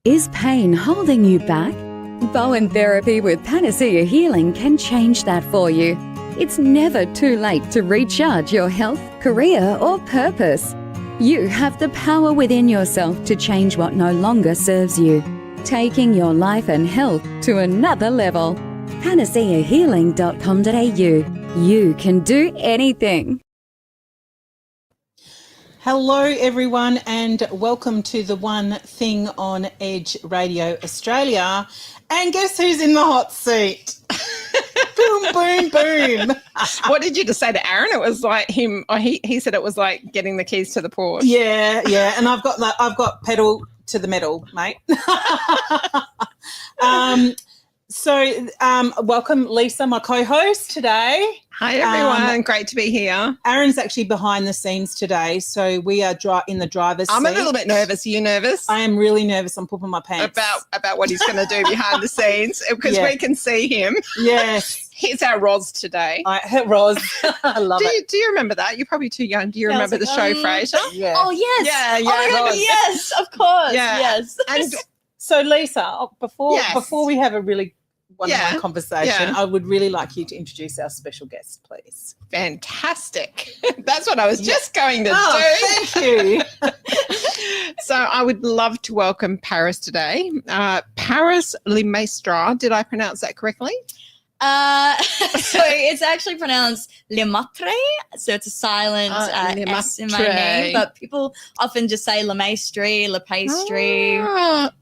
Is pain holding you back? Bowen Therapy with Panacea Healing can change that for you. It's never too late to recharge your health, career, or purpose. You have the power within yourself to change what no longer serves you, taking your life and health to another level. panaceahealing.com.au. You can do anything. Hello everyone and welcome to the One Thing on Edge Radio Australia. And guess who's in the hot seat? Boom, boom, boom. What did you just say to Aaron? It was like him, or he said it was like getting the keys to the Porsche. Yeah. And I've got pedal to the metal, mate. Welcome Lisa, my co-host today. Hi everyone, great to be here. Aaron's actually behind the scenes today, so we are in the driver's seat. I'm a little bit nervous. Are you nervous? I am really nervous. I'm pooping my pants. About what he's going to do behind the scenes, because we can see him. Yes. Here's our Roz today. Roz. I love it. Do you remember that? You're probably too young. Do you remember the show Frasier? Yeah. Oh, yes. Yeah. Oh, my God, yes, of course. Yeah. Yes. And so, Lisa, before we have a really one-on-one conversation, I would really like you to introduce our special guest, please. Fantastic. That's what I was just going to do. Thank you. So I would love to welcome Paris today. Paris Maistre. Did I pronounce that correctly? So it's actually pronounced 𝐿emaître, so it's a silent S in my name, but people often just say 𝐿emaître, lepastry,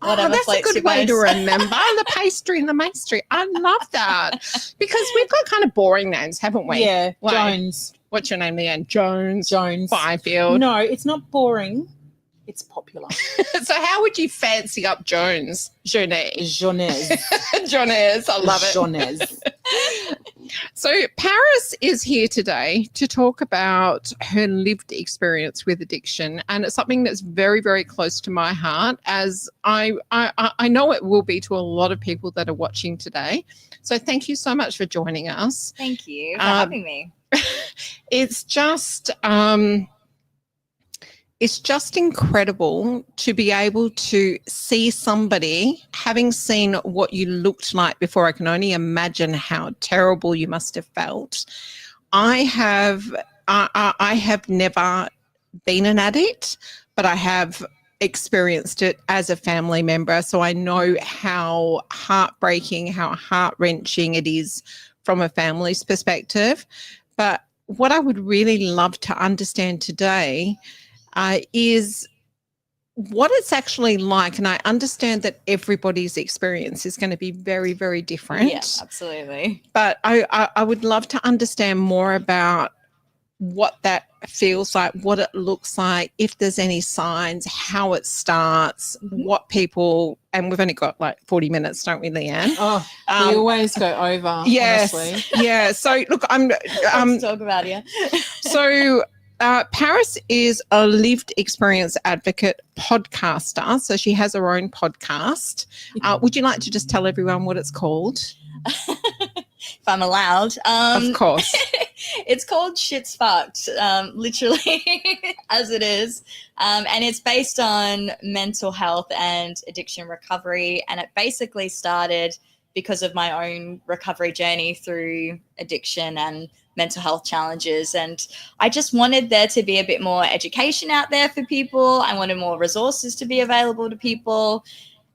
whatever. That's a good way to remember. Lepastry and 𝐿emaître. I love that because we've got kind of boring names, haven't we? Yeah, Jones. What's your name, Leanne? Jones. Fifield. No, it's not boring. It's popular. So how would you fancy up Jones? Jones. I love it. Jones. So Paris is here today to talk about her lived experience with addiction, and it's something that's very, very close to my heart, as I know it will be to a lot of people that are watching today. So thank you so much for joining us. Thank you for having me. It's just incredible to be able to see somebody having seen what you looked like before. I can only imagine how terrible you must have felt. I have never been an addict, but I have experienced it as a family member. So I know how heartbreaking, how heart-wrenching it is from a family's perspective. But what I would really love to understand today is what it's actually like. And I understand that everybody's experience is going to be very, very different. Yeah, absolutely. But I would love to understand more about what that feels like, what it looks like, if there's any signs, how it starts, what people, and we've only got like 40 minutes, don't we, Leanne? Oh, we always go over, yes, honestly. Yeah. So look, Let's talk about it. So Paris is a lived experience advocate podcaster. So she has her own podcast. Would you like to just tell everyone what it's called? If I'm allowed. Of course. It's called Shit's Fucked, literally as it is. And it's based on mental health and addiction recovery. And it basically started because of my own recovery journey through addiction and mental health challenges. And I just wanted there to be a bit more education out there for people. I wanted more resources to be available to people.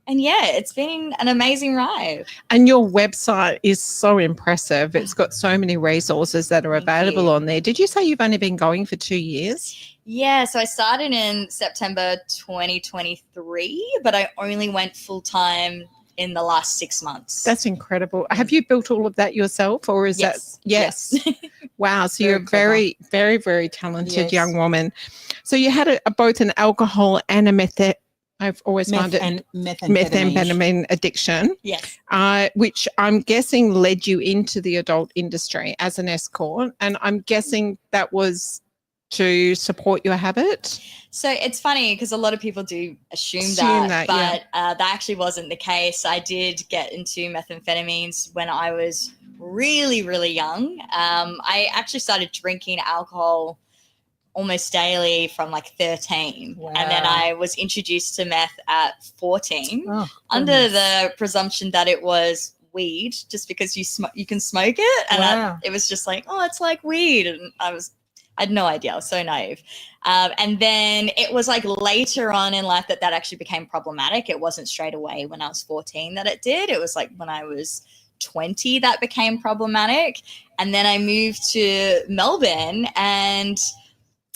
And yeah, it's been an amazing ride. And your website is so impressive. It's got so many resources that are available on there. Did you say you've only been going for 2 years? Yeah, so I started in September 2023, but I only went full-time in the last 6 months. That's incredible. Have you built all of that yourself, or is that? Yes. Wow. So you're a very, very, very talented young woman. So you had both an alcohol and a meth. I've always found it methamphetamine addiction. Yes. Which I'm guessing led you into the adult industry as an escort, and I'm guessing that was to support your habit? So it's funny because a lot of people do assume that, but that actually wasn't the case. I did get into methamphetamines when I was really, really young. I actually started drinking alcohol almost daily from like 13. Wow. And then I was introduced to meth at 14 Oh, under goodness. the presumption that it was weed just because you can smoke it. And Wow. it was just like, oh, it's like weed. And I had no idea. I was so naive. And then it was like later on in life that actually became problematic. It wasn't straight away when I was 14 that it did. It was like when I was 20 that became problematic. And then I moved to Melbourne, and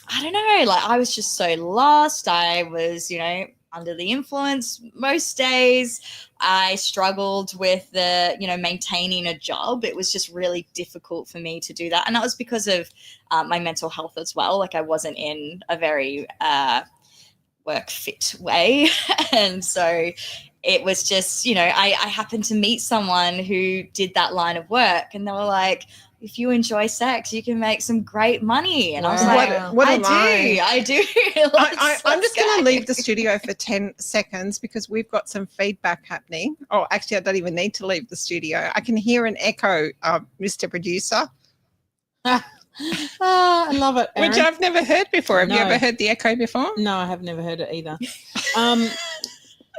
I don't know, like I was just so lost. I was, under the influence most days. I struggled with maintaining a job. It was just really difficult for me to do that. And that was because of my mental health as well. Like I wasn't in a very work fit way. And so it was just, I happened to meet someone who did that line of work, and they were like, if you enjoy sex, you can make some great money. And I was like, I do. I'm just going to leave the studio for 10 seconds because we've got some feedback happening. Oh, actually, I don't even need to leave the studio. I can hear an echo, Mr. Producer. I love it, Erin. Which I've never heard before. Have you ever heard the echo before? No, I have never heard it either. I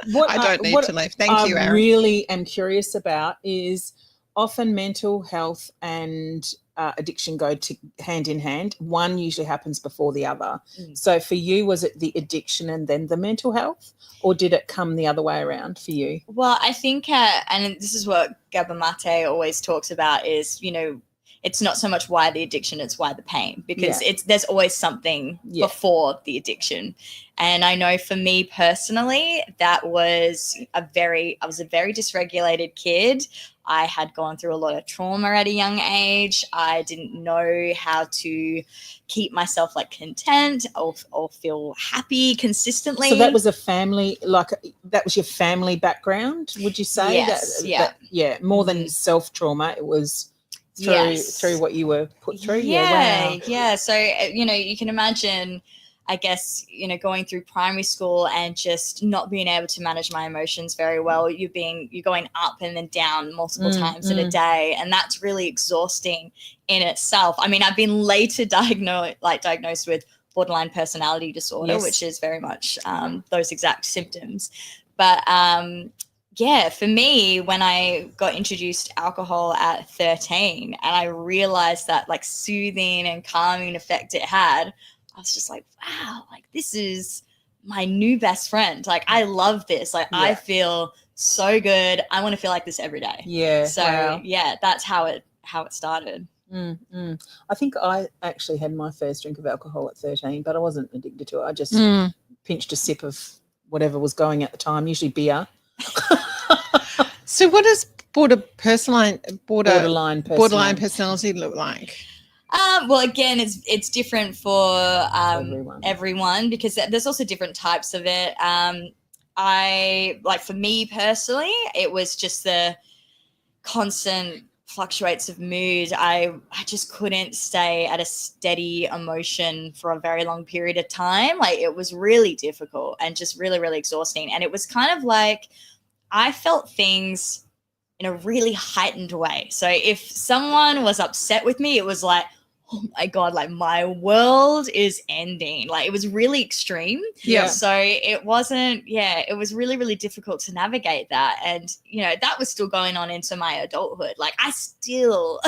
don't need to leave. Thank you, Erin. I really am curious about is often mental health and addiction go hand in hand. One usually happens before the other. So for you, was it the addiction and then the mental health, or did it come the other way around for you? Well, I think, and this is what 𝐏𝐚𝐫𝐢𝐬 always talks about, is, it's not so much why the addiction, it's why the pain, because there's always something before the addiction. And I know for me personally, I was a very dysregulated kid. I had gone through a lot of trauma at a young age. I didn't know how to keep myself like content or feel happy consistently. So that was a family, that was your family background, would you say? Yes, More than self-trauma, it was through what you were put through. Yeah. So, you can imagine, I guess, going through primary school and just not being able to manage my emotions very well. You're going up and then down multiple times in a day. And that's really exhausting in itself. I mean, I've been later diagnosed with borderline personality disorder, which is very much those exact symptoms. But for me, when I got introduced to alcohol at 13 and I realized that like soothing and calming effect it had, I was just like, wow, like this is my new best friend. Like I love this. Like I feel so good. I want to feel like this every day. Yeah. So that's how it started. I think I actually had my first drink of alcohol at 13, but I wasn't addicted to it. I just pinched a sip of whatever was going at the time, usually beer. So what does borderline personality look like? Well, again, it's different for everyone because there's also different types of it. For me personally, it was just the constant fluctuates of mood. I just couldn't stay at a steady emotion for a very long period of time. Like it was really difficult and just really, really exhausting. And it was kind of like I felt things in a really heightened way. So if someone was upset with me, it was like, oh my God, like my world is ending. Like it was really extreme. Yeah. So it was really, really difficult to navigate that. And, that was still going on into my adulthood. Like I still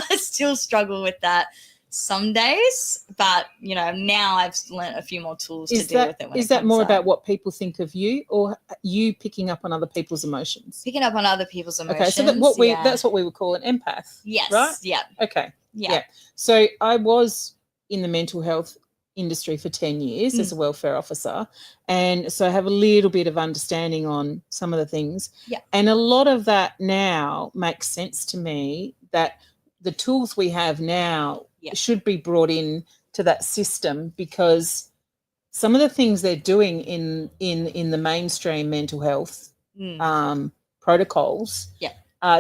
struggle with that some days, but, now I've learned a few more tools to deal with it. Is that more about what people think of you or you picking up on other people's emotions? Picking up on other people's emotions. Okay, so that's what we would call an empath. Yes. Right? Yeah. Okay. Yeah. So I was in the mental health industry for 10 years as a welfare officer. And so I have a little bit of understanding on some of the things. Yeah. And a lot of that now makes sense to me that the tools we have now should be brought in to that system because some of the things they're doing in the mainstream mental health protocols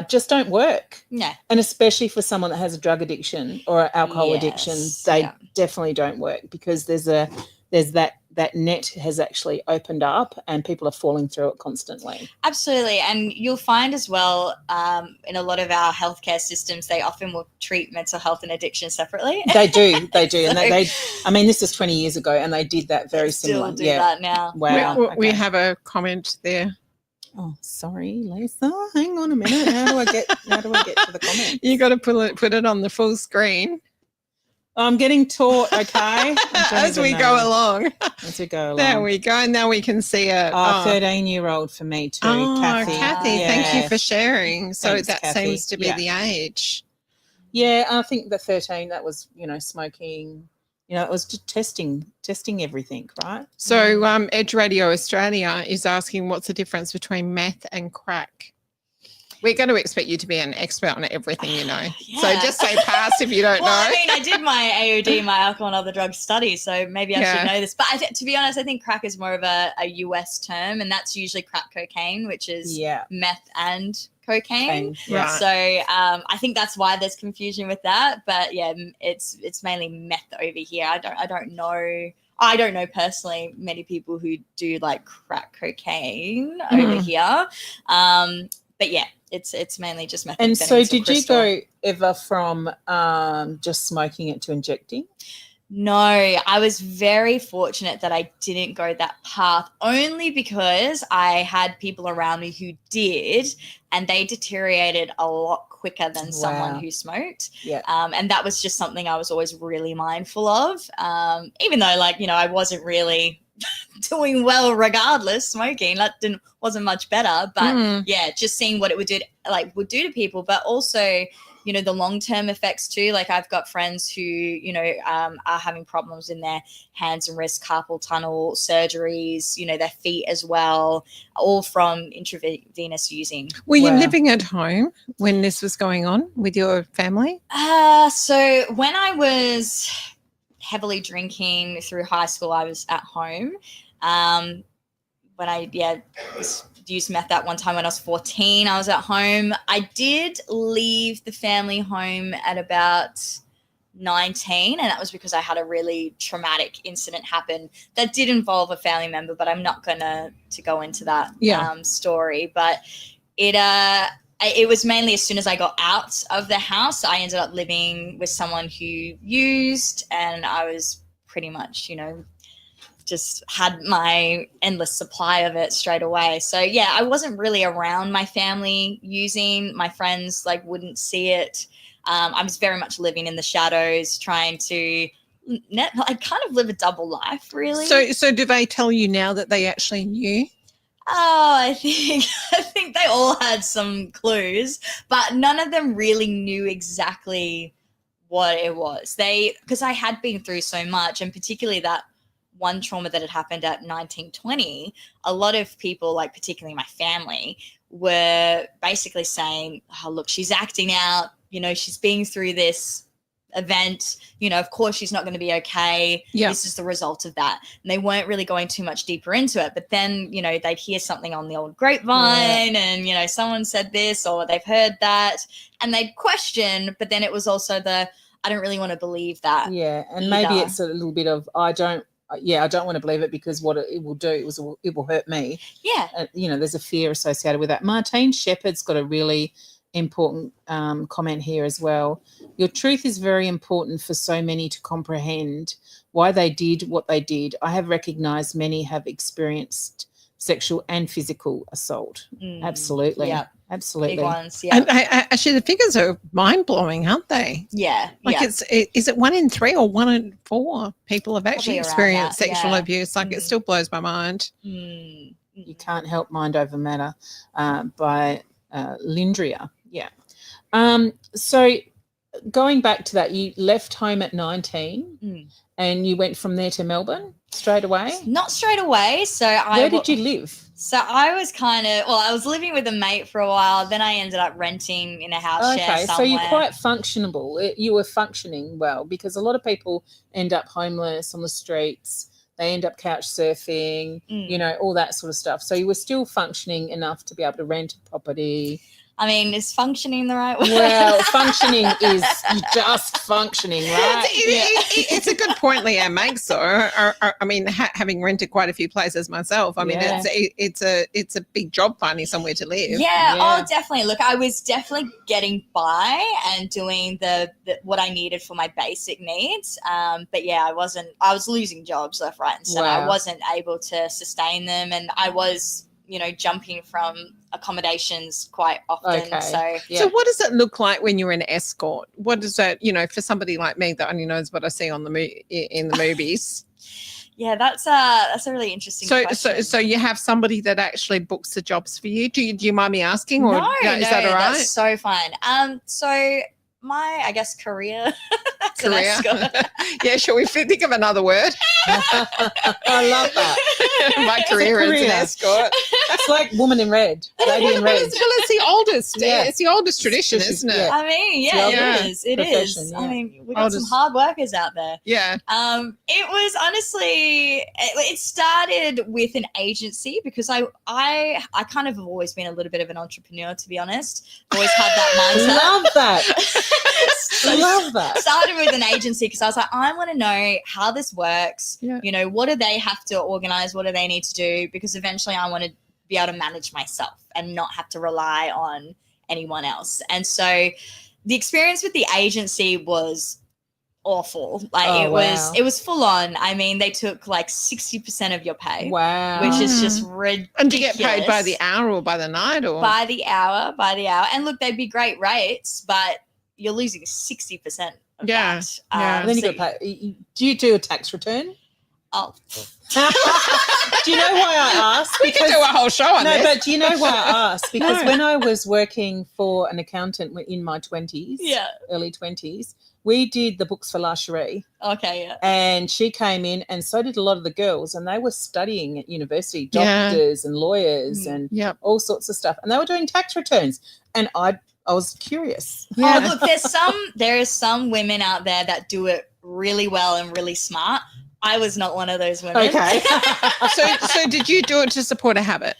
just don't work. No. And especially for someone that has a drug addiction or an alcohol addiction, they definitely don't work because there's that that net has actually opened up and people are falling through it constantly. Absolutely. And you'll find as well in a lot of our healthcare systems, they often will treat mental health and addiction separately. They do. And So- I mean, this is 20 years ago and they did that very similar. Still do that now. Wow. We Okay. have a comment there. Oh, sorry, Lisa. Hang on a minute. How do I get to the comment? You got to put it on the full screen I'm getting taught, okay? as we go along. As we go along. There we go. Now we can see it. 13-year-old for me too, Kathy. Kathy, thank you for sharing. So Thanks, that Kathy. seems to be the age. Yeah, I think the 13, that was, smoking. It was just testing everything, right? So Edge Radio Australia is asking what's the difference between meth and crack? We're going to expect you to be an expert on everything, So just say pass if you don't know. I mean, I did my AOD, my alcohol and other drugs study, so maybe I should know this. But to be honest, I think crack is more of a US term, and that's usually crack cocaine, which is meth and cocaine. Right. So I think that's why there's confusion with that. But yeah, it's mainly meth over here. I don't know. I don't know personally many people who do like crack cocaine over here. But yeah, it's mainly just methamphetamine. And so did you go ever from just smoking it to injecting? No, I was very fortunate that I didn't go that path, only because I had people around me who did, and they deteriorated a lot quicker than someone who smoked. Yeah. And that was just something I was always really mindful of, even though, I wasn't really doing well regardless. Smoking that wasn't much better, but just seeing what it would do to people, but also the long-term effects too. Like I've got friends who are having problems in their hands and wrists, carpal tunnel surgeries, their feet as well, all from intravenous using. Were you living at home when this was going on with your family? So when I was heavily drinking through high school, I was at home. When I used meth that one time when I was 14, I was at home. I did leave the family home at about 19, and that was because I had a really traumatic incident happen that did involve a family member, but I'm not gonna go into that story. But it was mainly as soon as I got out of the house, I ended up living with someone who used, and I was pretty much, just had my endless supply of it straight away. So yeah, I wasn't really around my family using. My friends wouldn't see it. I was very much living in the shadows, trying to kind of live a double life, really. So do they tell you now that they actually knew? Oh, I think they all had some clues, but none of them really knew exactly what it was. Because I had been through so much, and particularly that one trauma that had happened at 1920, a lot of people, particularly my family, were basically saying, oh, look, she's acting out, she's been through this event, of course she's not going to be okay. This is the result of that. And they weren't really going too much deeper into it. But then, they'd hear something on the old grapevine and, someone said this or they've heard that, and they'd question, but then it was also I don't really want to believe that. Yeah, and maybe it's a little bit of, I don't want to believe it because what it will do is it will hurt me. Yeah. There's a fear associated with that. Martine Shepherd's got a really important comment here as well. Your truth is very important for so many to comprehend why they did what they did. I have recognized many have experienced sexual and physical assault. Absolutely. Yeah. Absolutely. Big ones, yeah. And actually, the figures are mind-blowing, aren't they? Yeah. Is it 1 in 3 or 1 in 4 people have actually Probably around experienced that, sexual abuse? It still blows my mind. You Can't Help Mind Over Matter by Lindria. Yeah. So going back to that, you left home at 19 and you went from there to Melbourne straight away? Not straight away. Where did you live? So I was I was living with a mate for a while. Then I ended up renting in a house share somewhere. So you're quite functionable. You were functioning well, because a lot of people end up homeless on the streets. They end up couch surfing, all that sort of stuff. So you were still functioning enough to be able to rent a property. I mean, is functioning the right word? Well, functioning is just functioning, right? It's a good point Leanne makes, though. I mean, having rented quite a few places myself, I mean, it's a big job finding somewhere to live. Yeah, oh, definitely. Look, I was definitely getting by and doing the what I needed for my basic needs. But yeah, I was losing jobs left, right, and center. I wasn't able to sustain them, and I was, jumping from accommodations quite often. Okay. So what does it look like when you're an escort? What is that, for somebody like me that only knows what I see on in the movies? Yeah, that's a really interesting question. So you have somebody that actually books the jobs for you. Do you mind me asking? Or No, is that all right? That's so fine. So my, I guess, career. Career. Yeah, shall we think of another word? I love that. My career as an escort. It's like woman in red, lady in red. Well, it's the oldest. Yeah. It's the oldest tradition, isn't it? Yeah. I mean, it is. It is. Yeah. I mean, we got some hard workers out there. Yeah. It was honestly, it started with an agency because I kind of have always been a little bit of an entrepreneur, to be honest. Always had that mindset. Love that. Love that. Started with an agency because I was like, I want to know how this works. Yeah. What do they have to organize? What do they need to do? Because eventually I want to be able to manage myself and not have to rely on anyone else. And so the experience with the agency was awful. Like it was full on. I mean, they took like 60% of your pay. Wow. Which is just ridiculous. And do you get paid by the hour or by the night? Or by the hour. And look, they'd be great rates, but you're losing 60% of that. And then you got to pay. Do you do a tax return? Oh. Do you know why I asked? We could do a whole show on this. No, but do you know why I asked? Because when I was working for an accountant in my 20s, early 20s, we did the books for La Cherie. Okay, yeah. And she came in, and so did a lot of the girls, and they were studying at university, doctors and lawyers and all sorts of stuff. And they were doing tax returns. And I was curious. Yeah. Oh, look, there is some women out there that do it really well and really smart. I was not one of those women. Okay. So did you do it to support a habit?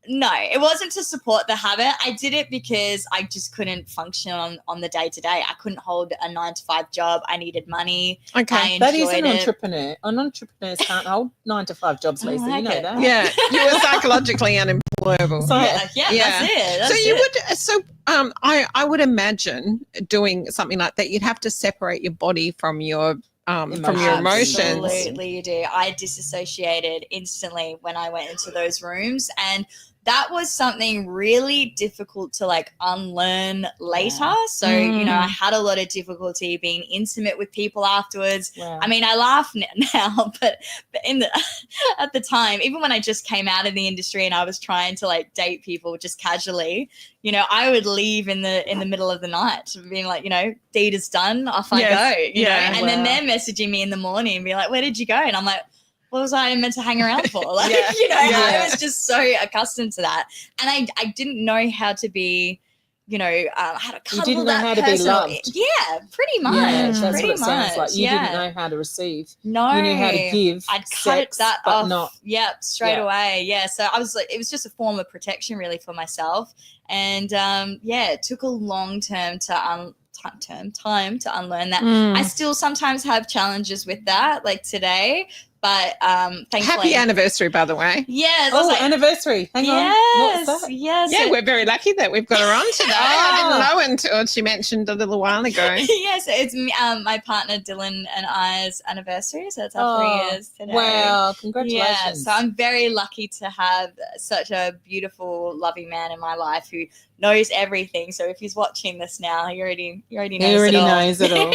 No, it wasn't to support the habit. I did it because I just couldn't function on the day-to-day. I couldn't hold a 9-to-5 job. I needed money. Okay. That is an entrepreneur. Entrepreneurs can't hold 9-to-5 jobs, Lisa. You know that. Yeah. You were psychologically unemployable. So, that's it. I would imagine doing something like that, you'd have to separate your body from your emotions. Absolutely, you do. I disassociated instantly when I went into those rooms, and that was something really difficult to like unlearn later. So, I had a lot of difficulty being intimate with people afterwards. Wow. I mean, I laugh now, but at the time, even when I just came out of the industry and I was trying to like date people just casually, I would leave in the middle of the night being like, deed is done, off I go, and then they're messaging me in the morning and be like, where did you go? And I'm like, what was I meant to hang around for? Like, I was just so accustomed to that. And I didn't know how to be, how to cuddle. You didn't know how to be loved. Yeah, pretty much. Yeah, that's what it sounds like. You didn't know how to receive. No. You knew how to give. I'd cut that but off. Not. Yep, straight away. Yeah. So I was like, it was just a form of protection really for myself. And it took a long time to unlearn that. I still sometimes have challenges with that, like today. But thankfully, happy anniversary, by the way. Yes. Anniversary. Hang on. What's that? Yes. Yeah, we're very lucky that we've got her on today. I didn't know until she mentioned a little while ago. Yes, it's my partner Dylan and I's anniversary. So it's our 3 years today. Wow! Congratulations. Yeah, so I'm very lucky to have such a beautiful, loving man in my life who knows everything. So if he's watching this now, he already knows it all. He already knows it all.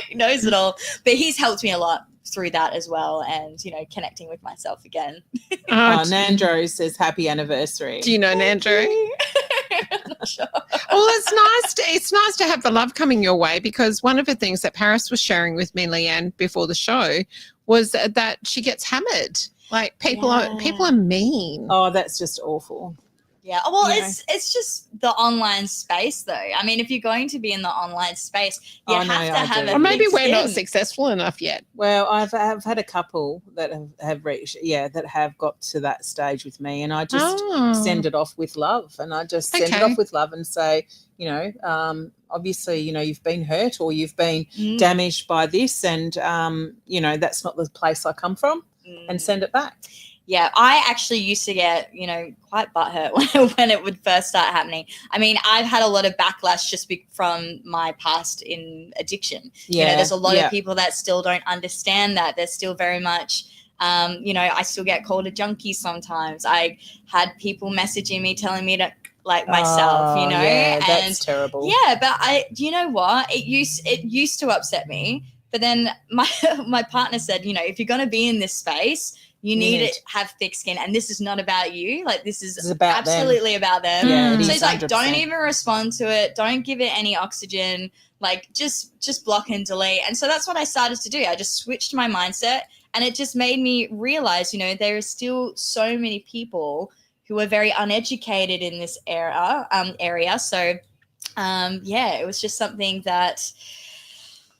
He knows it all. But he's helped me a lot through that as well, and connecting with myself again. Nandro says happy anniversary. Do you know Nandro? I'm not sure. Well, it's nice to have the love coming your way, because one of the things that Paris was sharing with me, Leanne, before the show was that she gets hammered. Like people are mean. Oh, that's just awful. Yeah. Well, You know. it's just the online space, though. I mean, if you're going to be in the online space, you Oh, have no, to I have do. a Or maybe thick we're not skin. successful enough yet. Well, I've had a couple that have reached, that have got to that stage with me, and I just send it off with love, and I just send it Okay. off with love and say, obviously, you've been hurt or you've been Mm. damaged by this, and that's not the place I come from, and send it back. Yeah, I actually used to get, quite butthurt when it would first start happening. I mean, I've had a lot of backlash just from my past in addiction. Yeah, There's a lot of people that still don't understand that. They're still very much, I still get called a junkie sometimes. I had people messaging me telling me to like myself, Oh, yeah, and that's terrible. yeah, but you know what? It used to upset me. But then my partner said, if you're going to be in this space, you need to have thick skin, and this is not about you. Like, this is about absolutely about them. Yeah, it so is, he's like, 100%. don't even respond to it. Don't give it any oxygen. Like, just block and delete. And so that's what I started to do. I just switched my mindset, and it just made me realize, there are still so many people who are very uneducated in this area. So, it was just something that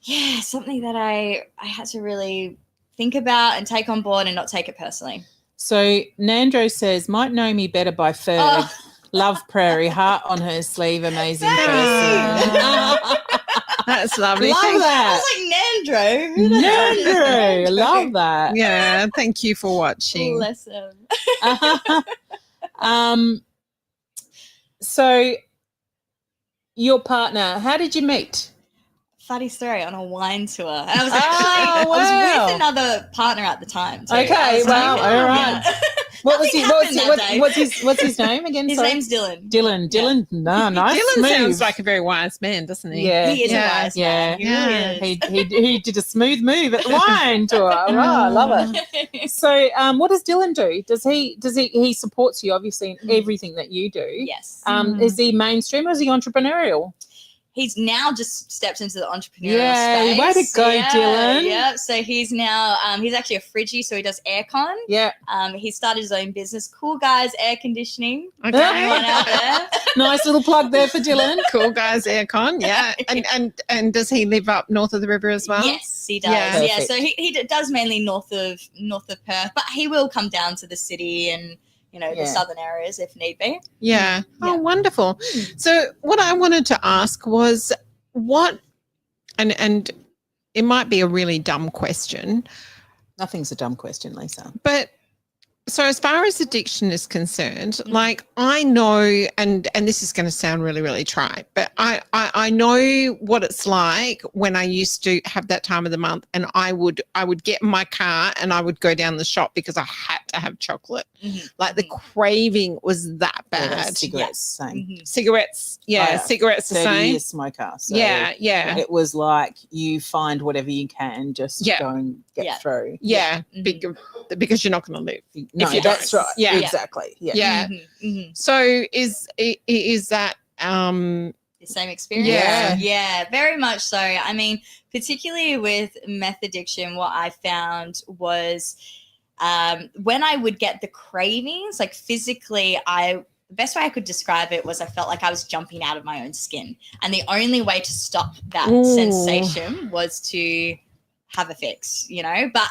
I had to really think about and take on board and not take it personally. So Nandro says, might know me better by Ferg. Oh. Love Prairie, heart on her sleeve, amazing Thank person. That's lovely. Love I that. was like, Nandro. Who the hell is Nandro, love that. Yeah, thank you for watching. Bless him. So your partner, how did you meet? Funny story, on a wine tour. And I was Oh, actually wow. I was with another partner at the time. too. Okay, I was well, like, all right. yeah. What's his day. name again? His Sorry? name's Dylan. Dylan. No, nice. Dylan smooth. sounds like a very wise man, doesn't he? Yeah. He is Yeah. a wise man. He really is. He did a smooth move at the wine tour. Oh, I love it. So, what does Dylan do? Does he supports you obviously in everything that you do? Yes. Is he mainstream or is he entrepreneurial? He's now just stepped into the entrepreneurial space. Way to go, Dylan. Yeah, so he's now, he's actually a Friggy, so he does aircon. Yeah. He started his own business, Cool Guys Air Conditioning. Okay. Everyone out there. Nice little plug there for Dylan. Cool Guys Aircon, yeah. And does he live up north of the river as well? Yes, he does. Yeah. Yeah, so he does mainly north of Perth, but he will come down to the city and the southern areas if need be. Yeah. Oh, Yeah. wonderful. So what I wanted to ask was and it might be a really dumb question, Nothing's a dumb question, Lisa. but so as far as addiction is concerned, like I know, and this is going to sound really, really trite, but I know what it's like when I used to have that time of the month and I would get in my car and I would go down the shop because I had to have chocolate. Mm-hmm. Like the craving was that bad. Yeah, cigarettes, same. Mm-hmm. Cigarettes, yeah, cigarettes the 30 same. years smoker. So Yeah. it was like you find whatever you can just go and get through. Yeah, Mm-hmm. because you're not going to live. No, you that's don't. right. Yeah. Exactly. Yeah. Yeah. Mm-hmm. Mm-hmm. So is that The same experience? Yeah. Yeah, very much so. I mean, particularly with meth addiction, what I found was when I would get the cravings, like physically, the best way I could describe it was I felt like I was jumping out of my own skin. And the only way to stop that sensation was to have a fix, but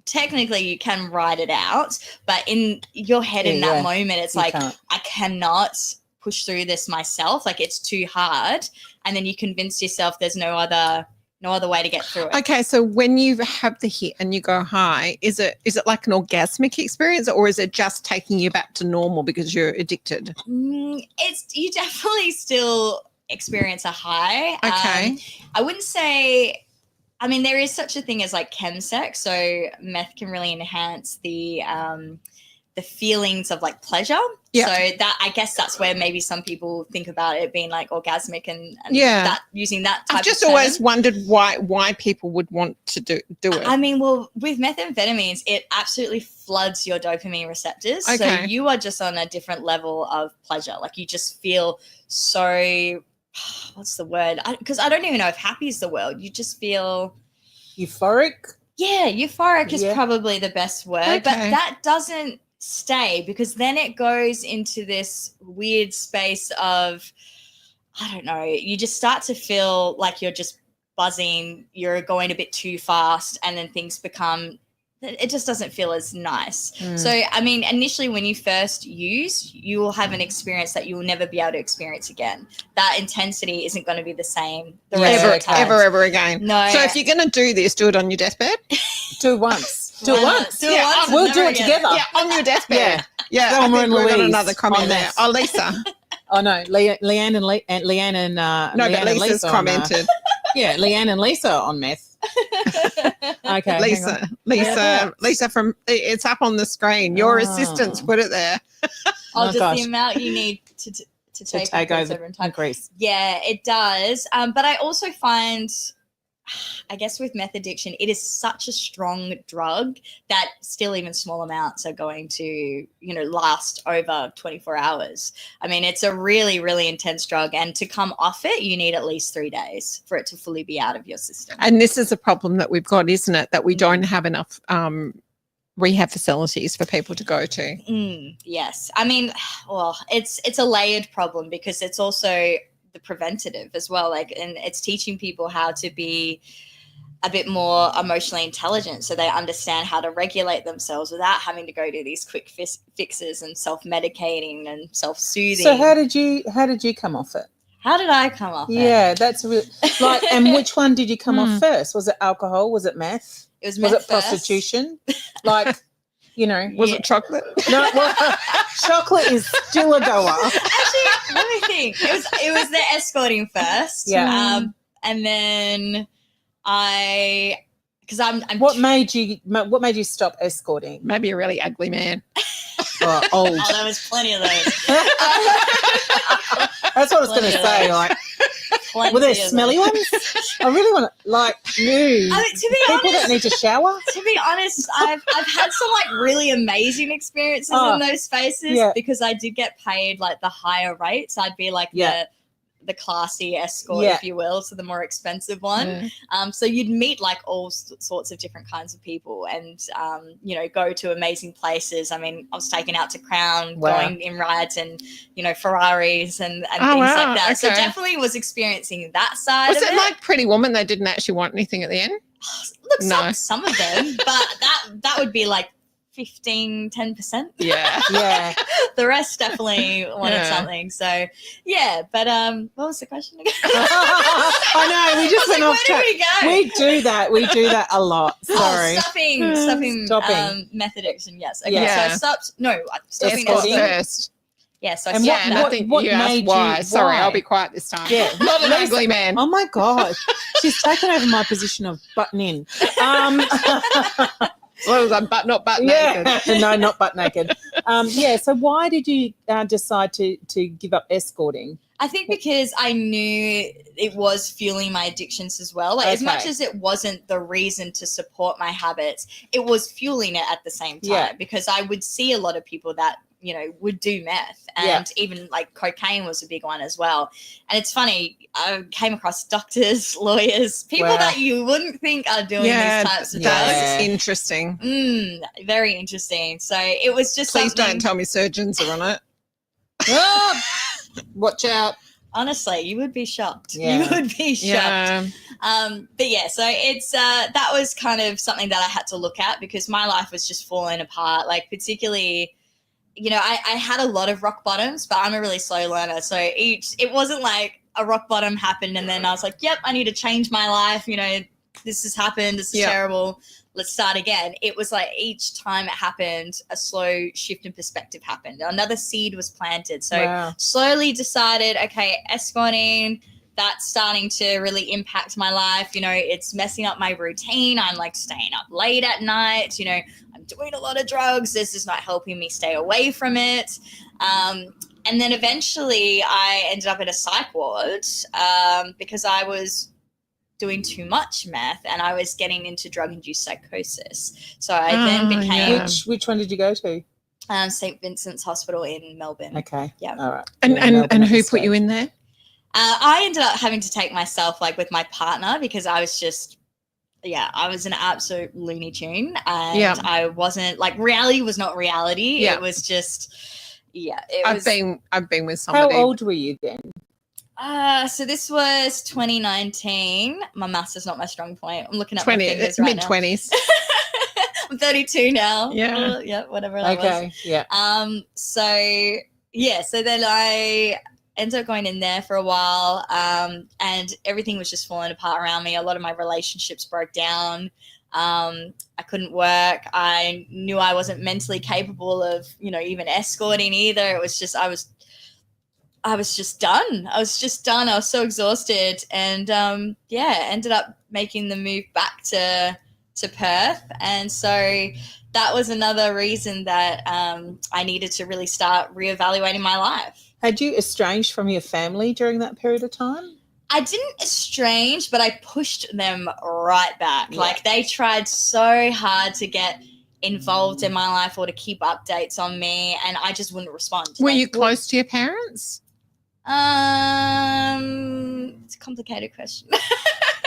technically you can write it out, but in your head in that moment, it's like, I cannot push through this myself. Like, it's too hard. And then you convince yourself there's no other way to get through it. okay? So when you have the hit and you go high, is it like an orgasmic experience, or is it just taking you back to normal because you're addicted? You definitely still experience a high. Okay. I wouldn't say. I mean, there is such a thing as like chemsex, so meth can really enhance the feelings of like pleasure. Yeah. So that, I guess that's where maybe some people think about it being like orgasmic and that using that type I've just of term. always wondered why people would want to do it. I mean, well, with methamphetamines, it absolutely floods your dopamine receptors. So Okay. you are just on a different level of pleasure. Like, you just feel so, what's the word? Because I don't even know if happy is the word. You just feel Euphoric. Yeah, euphoric is probably the best word, but Okay. that doesn't stay, because then it goes into this weird space of, I don't know, you just start to feel like you're just buzzing, you're going a bit too fast, and then things become, it just doesn't feel as nice. So, I mean, initially when you first use, you will have an experience that you will never be able to experience again. That intensity isn't going to be the same the rest of the time. Ever again. No. So if you're going to do this, do it on your deathbed. Do it once. Do it once. Do it once. We'll and do never it again. together. Yeah, on your deathbed. Yeah. I Thelma think and we've got Louise another comment on there. Meth. Oh, Lisa. Oh no, Leanne and No, Leanne but and Lisa's Lisa commented. yeah, Leanne and Lisa on Meth. Okay, hang on. Lisa from, it's up on the screen. Your assistants put it there. Oh, just gosh. the amount you need to take over in time. increase. Yeah, it does. But I also find, I guess with meth addiction, it is such a strong drug that still even small amounts are going to, last over 24 hours. I mean, it's a really, really intense drug. And to come off it, you need at least 3 days for it to fully be out of your system. And this is a problem that we've got, isn't it? That we don't have enough rehab facilities for people to go to. Yes. I mean, well, it's a layered problem because it's also the preventative as well, and it's teaching people how to be a bit more emotionally intelligent so they understand how to regulate themselves without having to go to these quick fixes and self-medicating and self-soothing. So how did you come off it? How did I come off it? Yeah, that's really and which one did you come off first? Was it alcohol? Was it meth? It was meth it first. Prostitution? Was it chocolate? No, well, chocolate is still a goer. Actually, let me think. It was the escorting first. Yeah. And then because I'm What made you stop escorting? Maybe a really ugly man. Old. Oh, there was plenty of those. That's what I was going to say. Were there smelly ones? I really want to new I mean, to be people honest, that need to shower. To be honest, I've had some really amazing experiences in those spaces because I did get paid the higher rates. I'd be the classy escort, if you will, so the more expensive one. So you'd meet all sorts of different kinds of people and, go to amazing places. I mean, I was taken out to Crown, going in rides and, Ferraris and things like that. Okay. So definitely was experiencing that side of it. Was it like Pretty Woman? They didn't actually want anything at the end? Look, some of them, but that would be 15-10%. Yeah. The rest definitely wanted something. So but what was the question again? I know, we just went off track. We do that a lot. Sorry. Stopping meth addiction, yes. Okay, so I stopped stopping escorting first. Yeah, so I and stopped that. I think you asked why. Sorry, I'll be quiet this time. Yeah. Not an ugly man. Oh my God. She's taken over my position of button in. Well, I'm not butt naked. No, not butt naked. So why did you decide to give up escorting? I think because I knew it was fueling my addictions as well. As much as it wasn't the reason to support my habits, it was fueling it at the same time because I would see a lot of people that, would do meth and even cocaine was a big one as well. And it's funny, I came across doctors, lawyers, people that you wouldn't think are doing these types of drugs. It's interesting. Very interesting. So it was just Please don't tell me surgeons are on it. Watch out. Honestly, you would be shocked. Yeah. You would be shocked. But so it's that was kind of something that I had to look at because my life was just falling apart. Particularly, I had a lot of rock bottoms, but I'm a really slow learner. So it wasn't a rock bottom happened and then I was like, yep, I need to change my life. This has happened. This is terrible. Let's start again. It was each time it happened, a slow shift in perspective happened. Another seed was planted. So slowly decided, okay, escorting, that's starting to really impact my life. It's messing up my routine. I'm staying up late at night. I'm doing a lot of drugs. This is not helping me stay away from it. And then eventually I ended up in a psych ward because I was doing too much meth and I was getting into drug-induced psychosis. So I then became... Which one did you go to? St. Vincent's Hospital in Melbourne. Okay. Yeah. All right. And who put you in there? I ended up having to take myself with my partner because I was just yeah, I was an absolute Looney Tune, and Yeah. I wasn't like, reality was not reality. Yeah. It was just, it I've was. been with How somebody. old were you then? So this was 2019. My maths is not my strong point. I'm looking at my 20, fingers right now. mid-20s. I'm 32 now. Yeah. Yeah, whatever that was. Okay, yeah. So then I ended up going in there for a while, and everything was just falling apart around me. A lot of my relationships broke down. I couldn't work. I knew I wasn't mentally capable of, even escorting either. It was just, I was just done. I was so exhausted, and ended up making the move back to Perth. And so that was another reason that I needed to really start reevaluating my life. Had you estranged from your family during that period of time? I didn't estrange, but I pushed them right back. Yeah. Like, they tried so hard to get involved in my life or to keep updates on me, and I just wouldn't respond. Were you close to your parents? It's a complicated question.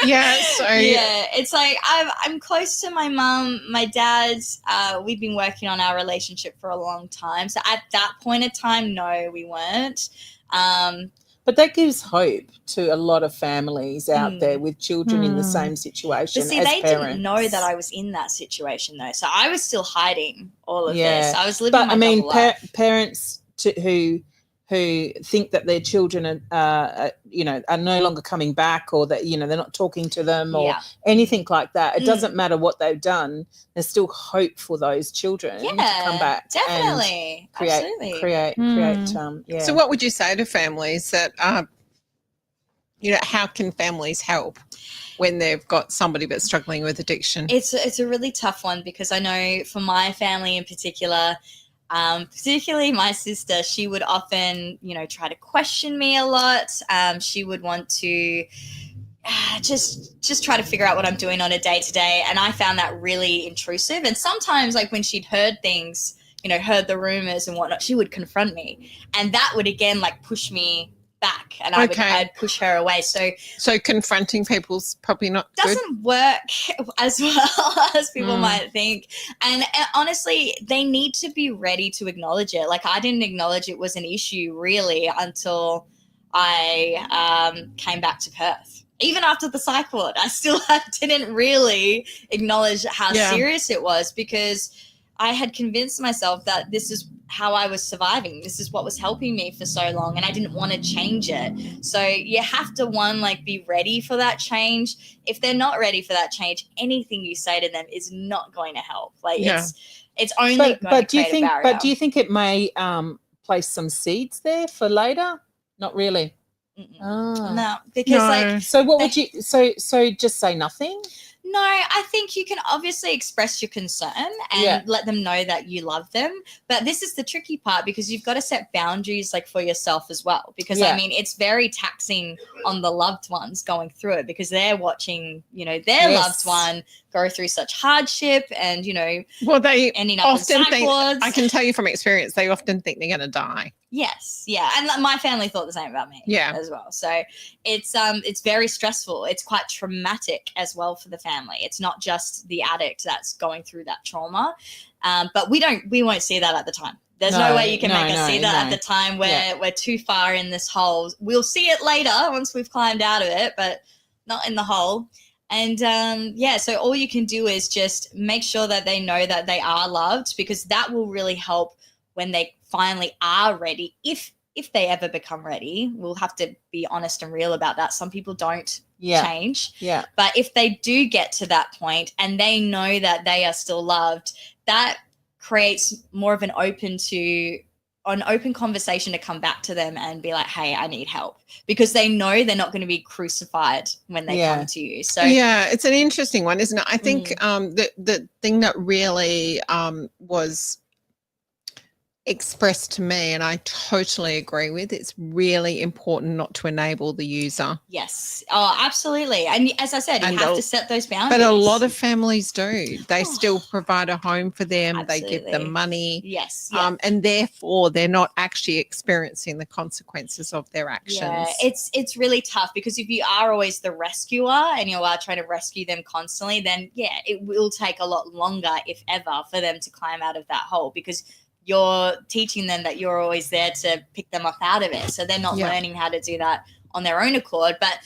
Yeah, so yeah, it's like I'm close to my mum, my dad. We've been working on our relationship for a long time, so at that point in time, no, we weren't. But that gives hope to a lot of families out there with children in the same situation. But see, as they parents. didn't know that I was in that situation, though, so I was still hiding all of Yeah. this. I was living But my I mean, double life. parents who think that their children are no longer coming back, or that they're not talking to them, or anything like that. It doesn't matter what they've done. There's still hope for those children to come back. Definitely, And create. So what would you say to families that how can families help when they've got somebody that's struggling with addiction? It's a really tough one, because I know for my family in particular, particularly my sister, she would often, try to question me a lot. She would want to just try to figure out what I'm doing on a day-to-day, and I found that really intrusive. And sometimes, like, when she'd heard things, heard the rumors and whatnot, she would confront me, and that would again push me back, and I'd push her away. So confronting people's probably not doesn't work as well as people might think. And honestly, they need to be ready to acknowledge it. Like, I didn't acknowledge it was an issue really until I came back to Perth. Even after the psych ward, I still didn't really acknowledge how serious it was, because I had convinced myself that this is how I was surviving. This is what was helping me for so long, and I didn't want to change it. So you have to, be ready for that change. If they're not ready for that change, anything you say to them is not going to help. It's only going to create a barrier. But do you think it may place some seeds there for later? Not really. No, because so what would you so just say nothing? No, I think you can obviously express your concern and let them know that you love them. But this is the tricky part, because you've got to set boundaries for yourself as well. Because I mean, it's very taxing on the loved ones going through it, because they're watching, their loved one go through such hardship, and well, they ending up often in psych wards. I can tell you from experience, they often think they're going to die. Yes, yeah, and my family thought the same about me, as well. So it's very stressful. It's quite traumatic as well for the family. It's not just the addict that's going through that trauma, but we won't see that at the time. There's no way you can make us see that at the time. We're too far in this hole. We'll see it later once we've climbed out of it, but not in the hole. And so all you can do is just make sure that they know that they are loved, because that will really help when they finally are ready. If they ever become ready, we'll have to be honest and real about that. Some people don't change. Yeah. But if they do get to that point and they know that they are still loved, that creates more of an open conversation to come back to them and be like, hey, I need help, because they know they're not going to be crucified when they come to you. So it's an interesting one, isn't it? I think the thing that really was expressed to me, and I totally agree with, it's really important not to enable the user. Yes. Oh, absolutely. And as I said, you have to set those boundaries. But a lot of families do. They still provide a home for them. Absolutely. They give them money. Yes. And therefore they're not actually experiencing the consequences of their actions. Yeah, it's really tough, because if you are always the rescuer and you are trying to rescue them constantly, then it will take a lot longer, if ever, for them to climb out of that hole, because you're teaching them that you're always there to pick them up out of it. So they're not learning how to do that on their own accord. But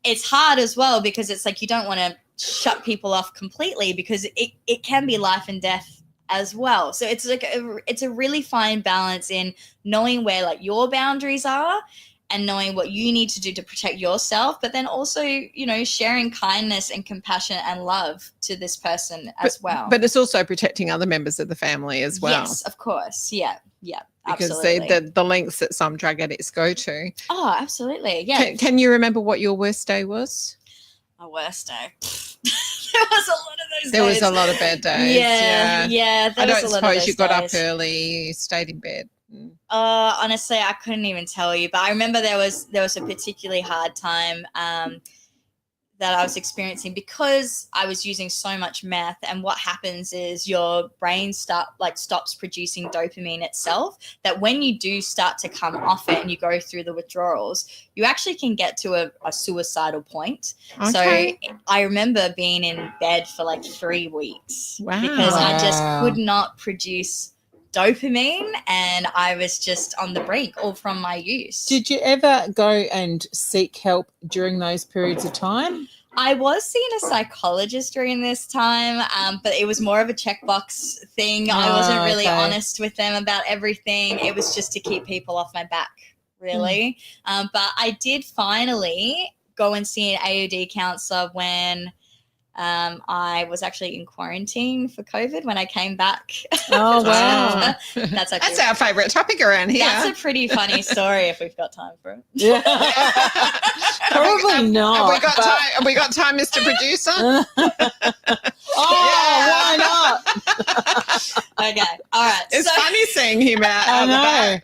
it's hard as well, because it's like you don't want to shut people off completely, because it can be life and death as well. So it's like it's a really fine balance in knowing where like your boundaries are and knowing what you need to do to protect yourself, but then also, you know, sharing kindness and compassion and love to this person as well. But it's also protecting other members of the family as well. Yes, of course. Yeah. Because absolutely. the lengths that some drug addicts go to. Oh, absolutely. Yeah. Can you remember what your worst day was? My worst day. There was a lot of those days. There was a lot of bad days. Yeah. I don't suppose you got days. up early, stayed in bed. Honestly, I couldn't even tell you. But I remember there was a particularly hard time that I was experiencing, because I was using so much meth. And what happens is your brain stops producing dopamine itself, that when you do start to come off it and you go through the withdrawals, you actually can get to a suicidal point. Okay. So I remember being in bed for like 3 weeks. Wow. Because I just could not produce dopamine, and I was just on the brink, all from my use. Did you ever go and seek help during those periods of time? I was seeing a psychologist during this time, but it was more of a checkbox thing. I wasn't really honest with them about everything. It was just to keep people off my back, really. But I did finally go and see an AOD counselor when I was actually in quarantine for COVID when I came back. Oh, wow. That's our favourite topic around here. That's a pretty funny story if we've got time for it. Yeah. Probably not. Have we got time, Mr. Producer? Why not? Okay. All right. It's funny seeing him out. I know.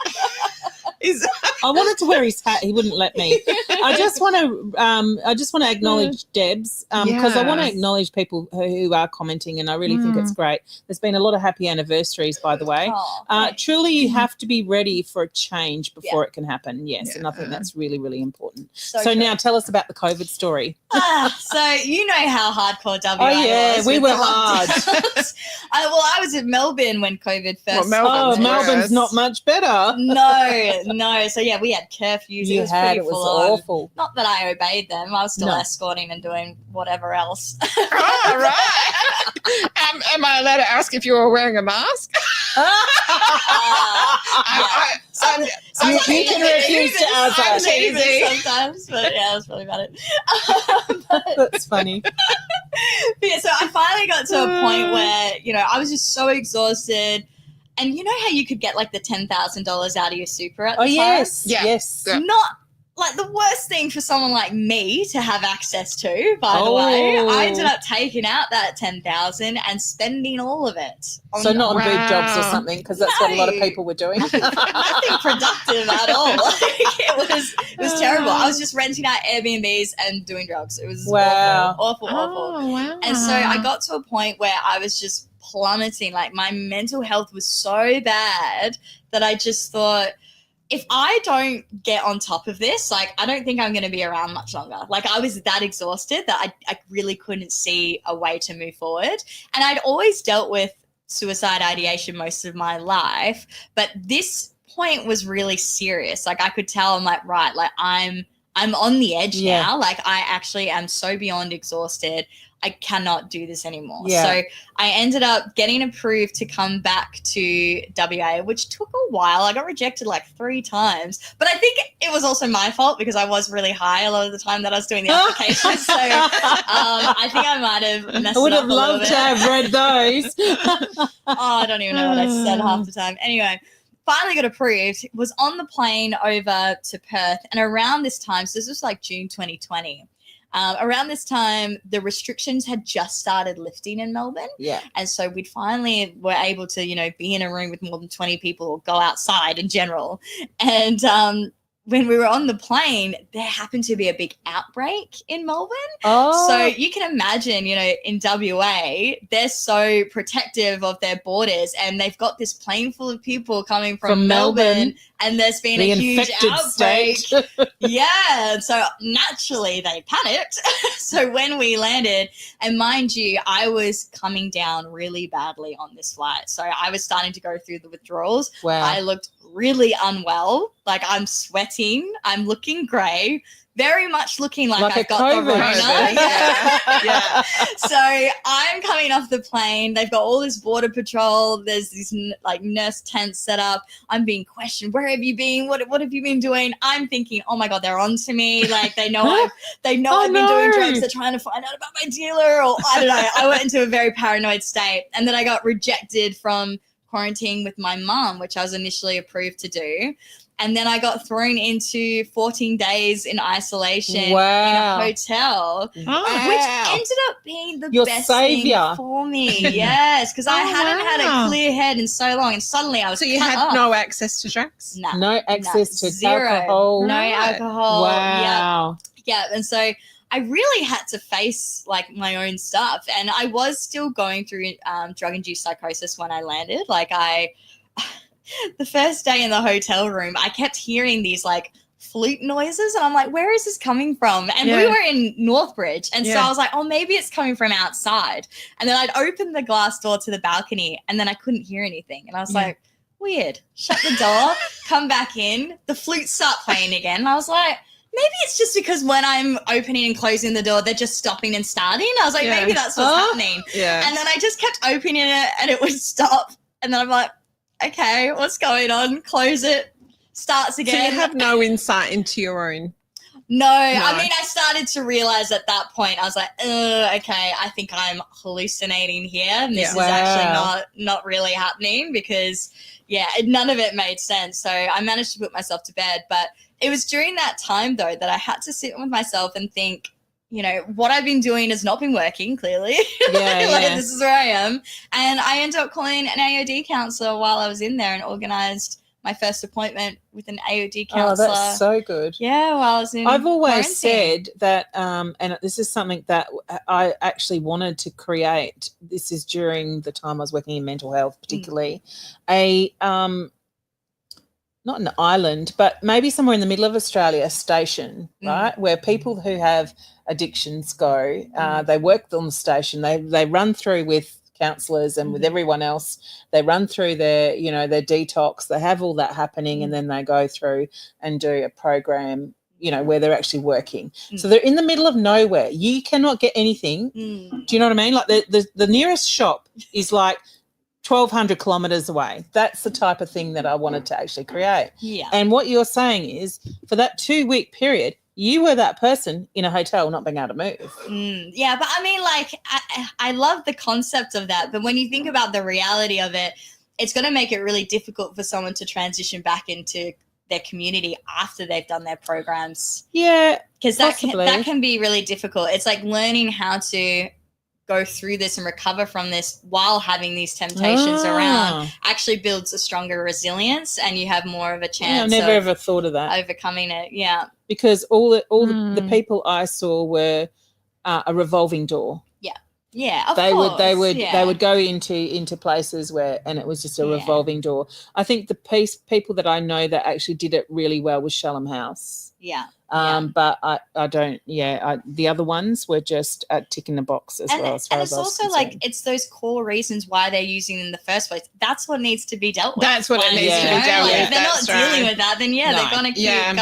I wanted to wear his hat. He wouldn't let me. I just want to acknowledge Debs, because I want to acknowledge people who are commenting, and I really think it's great. There's been a lot of happy anniversaries, by the way. Truly, you have to be ready for a change before it can happen. Yes, and I think that's really, really important. So now tell us about the COVID story. So you know how hardcore WA was. Oh, yeah, we were hard. I was in Melbourne when COVID first started. Melbourne's not much better. No. So, yeah, we had curfews. It was pretty full on. Awful. Not that I obeyed them. I was still escorting and doing whatever else. Oh, right. Am I allowed to ask if you were wearing a mask? You can refuse to ask easy sometimes, but yeah, that's probably about it. That's funny. Yeah, so I finally got to a point where, you know, I was just so exhausted. And you know how you could get like the $10,000 out of your super at the time? Yes. Not like the worst thing for someone like me to have access to, by the way. I ended up taking out that $10,000 and spending all of it. So not on boob jobs or something, because that's what a lot of people were doing. Nothing productive at all. It was terrible. I was just renting out Airbnbs and doing drugs. It was awful. Oh, wow. And so I got to a point where I was just plummeting. Like my mental health was so bad that I just thought, if I don't get on top of this, like, I don't think I'm going to be around much longer. Like, I was that exhausted that I really couldn't see a way to move forward. And I'd always dealt with suicide ideation most of my life, but this point was really serious. Like, I could tell, I'm like, right, like, I'm on the edge now. Like, I actually am so beyond exhausted. I cannot do this anymore. Yeah. So I ended up getting approved to come back to WA, which took a while. I got rejected like 3 times, but I think it was also my fault because I was really high a lot of the time that I was doing the application. So I think I might have messed it up. I would have loved to have read those. I don't even know what I said half the time. Anyway, finally got approved, was on the plane over to Perth, and around this time, so this was like June 2020, Around this time, the restrictions had just started lifting in Melbourne. Yeah. And so we'd finally were able to, be in a room with more than 20 people or go outside in general. And when we were on the plane, there happened to be a big outbreak in Melbourne. Oh. So you can imagine, in WA, they're so protective of their borders, and they've got this plane full of people coming from Melbourne, and there's been a huge outbreak. Yeah. So naturally they panicked. So when we landed, and mind you, I was coming down really badly on this flight. So I was starting to go through the withdrawals. Wow. I looked really unwell. Like, I'm sweating. I'm looking grey. Very much looking like I've got the Rona. Yeah. So I'm coming off the plane. They've got all this border patrol. There's these nurse tents set up. I'm being questioned. Where have you been? What have you been doing? I'm thinking, oh my God, they're on to me. Like, they know I've been doing drugs. They're trying to find out about my dealer, or I don't know. I went into a very paranoid state. And then I got rejected from quarantine with my mum, which I was initially approved to do. And then I got thrown into 14 days in isolation in a hotel, which ended up being the best thing for me. Yes, because I hadn't had a clear head in so long, and suddenly I was So you had no access to drugs? No access to zero. alcohol? No alcohol. Wow. Yeah, and so I really had to face my own stuff, and I was still going through drug-induced psychosis when I landed. The first day in the hotel room, I kept hearing these flute noises, and I'm like, where is this coming from? And we were in Northbridge, and so I was like, oh, maybe it's coming from outside. And then I'd open the glass door to the balcony, and then I couldn't hear anything, and I was like, weird. Shut the door, come back in, the flutes start playing again, and I was like, maybe it's just because when I'm opening and closing the door, they're just stopping and starting. I was like, maybe that's what's happening. Yeah. And then I just kept opening it, and it would stop, and then I'm like, okay, what's going on? Close it. Starts again. So you have no insight into your own? No. I mean, I started to realize at that point, I was like, okay, I think I'm hallucinating here. And this is actually not really happening, because, none of it made sense. So I managed to put myself to bed. But it was during that time, though, that I had to sit with myself and think, what I've been doing has not been working, clearly. This is where I am. And I ended up calling an AOD counsellor while I was in there and organised my first appointment with an AOD counsellor. Oh, that's so good. Yeah, while I was in I've always quarantine. said that, and this is something that I actually wanted to create. This is during the time I was working in mental health, particularly, not an island, but maybe somewhere in the middle of Australia, a station, right, where people who have addictions go. They work on the station. They run through with counsellors and with everyone else. They run through their detox. They have all that happening, and then they go through and do a program, where they're actually working. So they're in the middle of nowhere. You cannot get anything. Do you know what I mean? Like the nearest shop is 1,200 kilometres away. That's the type of thing that I wanted to actually create. Yeah. And what you're saying is, for that 2-week period, you were that person in a hotel not being able to move. Yeah, but I mean, I love the concept of that. But when you think about the reality of it, it's going to make it really difficult for someone to transition back into their community after they've done their programs. Yeah, because that can be really difficult. It's like learning how to go through this and recover from this while having these temptations around actually builds a stronger resilience, and you have more of a chance. I've never ever thought of that. Overcoming it. Yeah. Because all the people I saw were a revolving door. Yeah, of course. They would go into places where, and it was just a revolving door. I think the people that I know that actually did it really well was Shalom House. Yeah. But I don't. The other ones were just ticking the box as well. And it's also it's those core reasons why they're using it in the first place. That's what needs to be dealt with. That's what it needs to be dealt with. If they're not dealing with that, then they're going to keep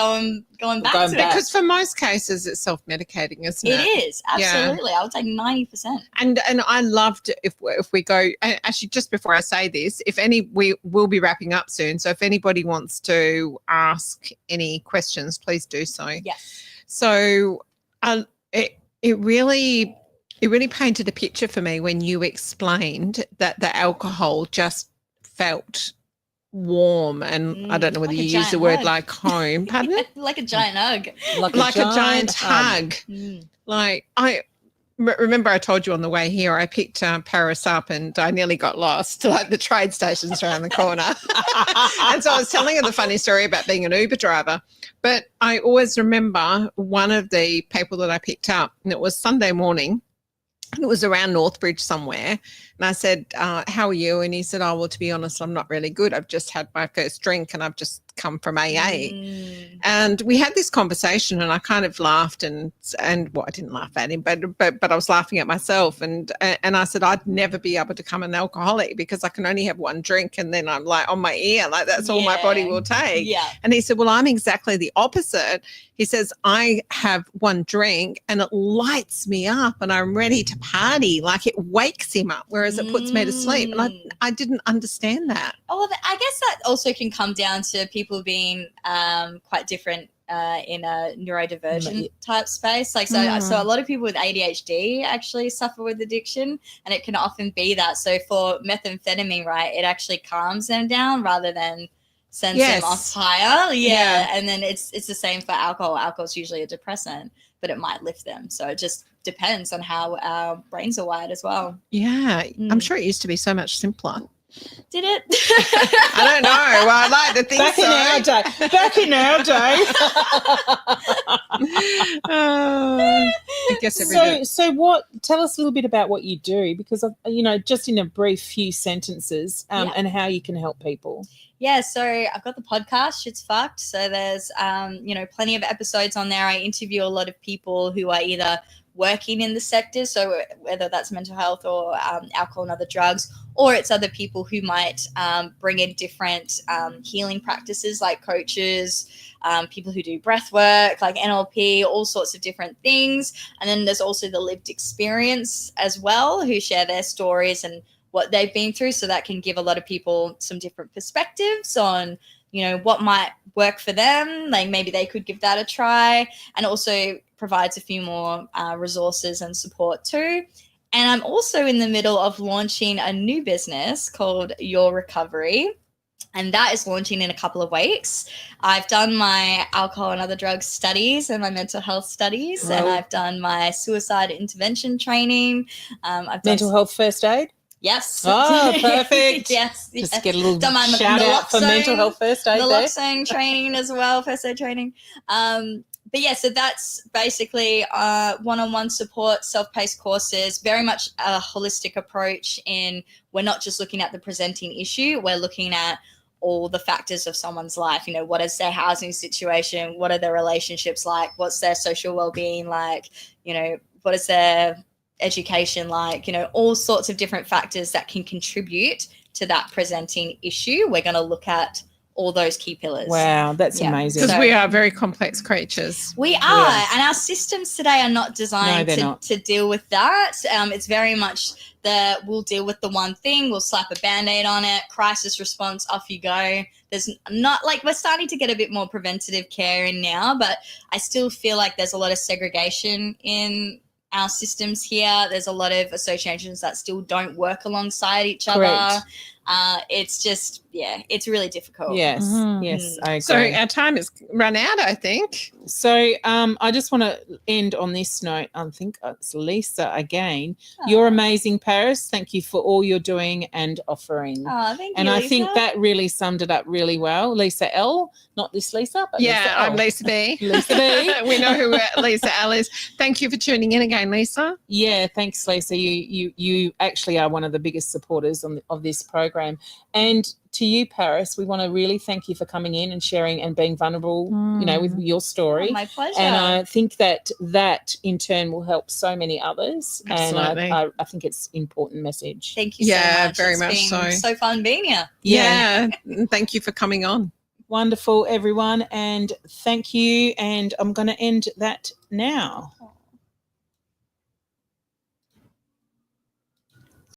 going back to it. Because for most cases, it's self-medicating, isn't it? It is, absolutely. I would say 90%. And I loved if we go, actually, just before I say this, we will be wrapping up soon. So if anybody wants to ask any questions, please do so. Yes. So it really painted a picture for me when you explained that the alcohol just felt warm, and I don't know whether Like a you use the giant word hug. like home, pardon? Like a giant hug. Like a giant hug. Mm. Like remember I told you on the way here I picked Paris up and I nearly got lost to like the trade stations around the corner. And so I was telling her the funny story about being an Uber driver. But I always remember one of the people that I picked up, and it was Sunday morning. It was around Northbridge somewhere. And I said, how are you? And he said, oh, well, to be honest, I'm not really good. I've just had my first drink and I've just come from AA. And we had this conversation and I kind of laughed and well, I didn't laugh at him, but I was laughing at myself. And I said, I'd never be able to become an alcoholic because I can only have one drink and then I'm like on my ear, like that's all my body will take. Yeah. And he said, well, I'm exactly the opposite. He says, I have one drink and it lights me up and I'm ready to party. Like it wakes him up, whereas it puts me to sleep. And I didn't understand that. Oh, I guess that also can come down to people being quite different in a neurodivergent type space. Like, so a lot of people with ADHD actually suffer with addiction, and it can often be that. So for methamphetamine, right, it actually calms them down rather than sends them off higher. Yeah. And then it's the same for alcohol. Alcohol is usually a depressant, but it might lift them. So it just depends on how our brains are wired as well. Yeah. I'm sure it used to be so much simpler. Did it? I don't know. Well, I like to think Back in our day. I guess So what? Tell us a little bit about what you do, because just in a brief few sentences, and how you can help people. Yeah, so I've got the podcast, Shit's Fucked. So there's, plenty of episodes on there. I interview a lot of people who are either working in the sector, so whether that's mental health or alcohol and other drugs, or it's other people who might bring in different healing practices like coaches, people who do breath work, like NLP, all sorts of different things. And then there's also the lived experience as well, who share their stories and what they've been through. So that can give a lot of people some different perspectives on, what might work for them. Like maybe they could give that a try, and also provides a few more resources and support too. And I'm also in the middle of launching a new business called Your Recovery. And that is launching in a couple of weeks. I've done my alcohol and other drugs studies and my mental health studies. And I've done my suicide intervention training. I've done mental health first aid. Yes. Oh, perfect. Yes. Just get a little shout out for mental health first aid. Naloxone training as well, first aid training. But yeah, so that's basically one-on-one support, self-paced courses, very much a holistic approach in we're not just looking at the presenting issue, we're looking at all the factors of someone's life. What is their housing situation? What are their relationships like? What's their social well-being like? What is their education like? All sorts of different factors that can contribute to that presenting issue. We're going to look at all those key pillars. Wow, that's amazing. Because we are very complex creatures. We are, and our systems today are not designed to deal with that. It's very much that we'll deal with the one thing, we'll slap a Band-Aid on it, crisis response, off you go. There's not, like, we're starting to get a bit more preventative care in now, but I still feel like there's a lot of segregation in our systems here. There's a lot of associations that still don't work alongside each other. It's just, it's really difficult. Yes, yes, I agree. So our time has run out, I think. So I just want to end on this note. I think it's Lisa again. You're amazing, Paris. Thank you for all you're doing and offering. Oh, thank you, And I Lisa. think that really summed it up really well. Lisa L, not this Lisa, but Lisa L. I'm Lisa B. Lisa B. We know who Lisa L is. Thank you for tuning in again, Lisa. Yeah, thanks, Lisa. You actually are one of the biggest supporters of this program. And to you, Paris, we want to really thank you for coming in and sharing and being vulnerable, with your story. Oh, my pleasure. And I think that in turn will help so many others. Absolutely. And I think it's an important message. Thank you so much. Very It's much been so. fun being here. Yeah. Thank you for coming on. Wonderful, everyone. And thank you. And I'm going to end that now.